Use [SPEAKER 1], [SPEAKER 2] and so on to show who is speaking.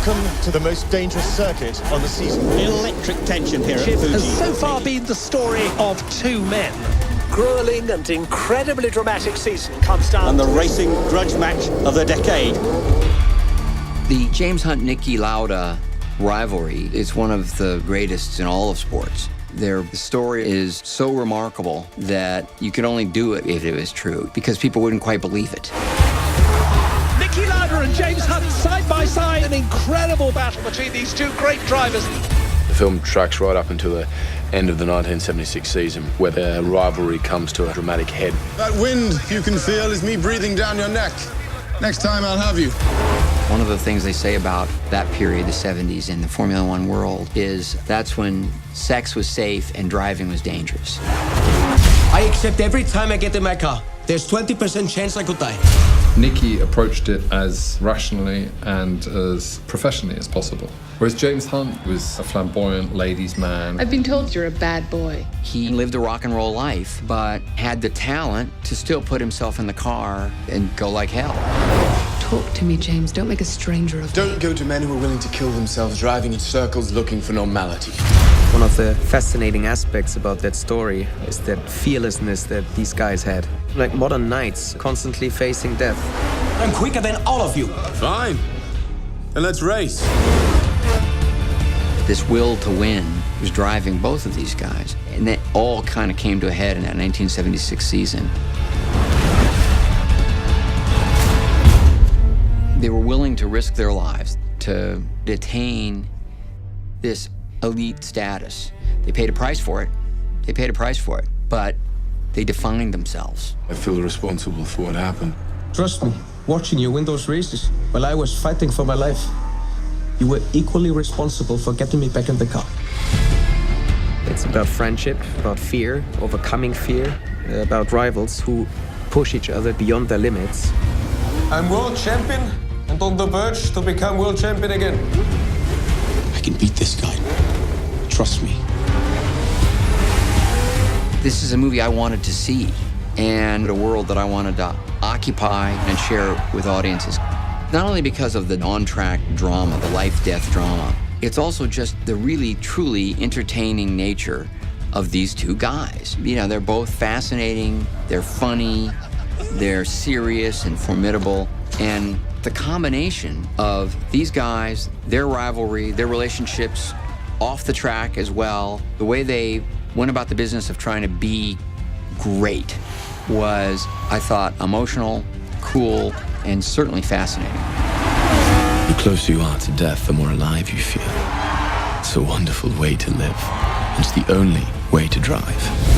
[SPEAKER 1] Welcome to the most dangerous circuit on the season.
[SPEAKER 2] Electric tension here at Fuji.
[SPEAKER 3] Has so far been the story of two men.
[SPEAKER 2] Grueling and incredibly dramatic season comes down. And the racing grudge match of the decade.
[SPEAKER 4] The James Hunt-Niki Lauda rivalry is one of the greatest in all of sports. Their story is so remarkable that you could only do it if it was true, because people wouldn't quite believe it.
[SPEAKER 3] Niki Lauda and James Hunt side by side. An incredible battle between these two great drivers.
[SPEAKER 5] The film tracks right up until the end of the 1976 season, where the rivalry comes to a dramatic head.
[SPEAKER 6] That wind you can feel is me breathing down your neck. Next time I'll have you.
[SPEAKER 4] One of the things they say about that period, the 70s, in the Formula One world is that's when sex was safe and driving was dangerous.
[SPEAKER 7] I accept every time I get in my car. There's 20% chance I could die.
[SPEAKER 8] Niki approached it as rationally and as professionally as possible. Whereas James Hunt was a flamboyant ladies' man.
[SPEAKER 9] I've been told you're a bad boy.
[SPEAKER 4] He lived a rock and roll life, but had the talent to still put himself in the car and go like hell.
[SPEAKER 9] Talk to me, James. Don't make a stranger of me.
[SPEAKER 6] Don't go to men who are willing to kill themselves driving in circles looking for normality.
[SPEAKER 10] One of the fascinating aspects about that story is that fearlessness that these guys had. Like modern knights, constantly facing death.
[SPEAKER 7] I'm quicker than all of you.
[SPEAKER 6] Fine. Then let's race.
[SPEAKER 4] This will to win was driving both of these guys, and that all kind of came to a head in that 1976 season. They were willing to risk their lives to attain this elite status. They paid a price for it. But they defined themselves.
[SPEAKER 5] I feel responsible for what happened.
[SPEAKER 7] Trust me, watching you win those races while I was fighting for my life, you were equally responsible for getting me back in the car.
[SPEAKER 10] It's about friendship, about fear, overcoming fear, about rivals who push each other beyond their limits.
[SPEAKER 7] I'm world champion and on the verge to become world champion again.
[SPEAKER 2] I can beat this guy. Trust me.
[SPEAKER 4] This is a movie I wanted to see, and a world that I wanted to occupy and share with audiences. Not only because of the on-track drama, the life-death drama, it's also just the really, truly entertaining nature of these two guys. You know, they're both fascinating, they're funny, they're serious and formidable, and the combination of these guys, their rivalry, their relationships off the track as well, the way they went about the business of trying to be great was, I thought, emotional, cool, and certainly fascinating.
[SPEAKER 5] The closer you are to death, the more alive you feel. It's a wonderful way to live. It's the only way to drive.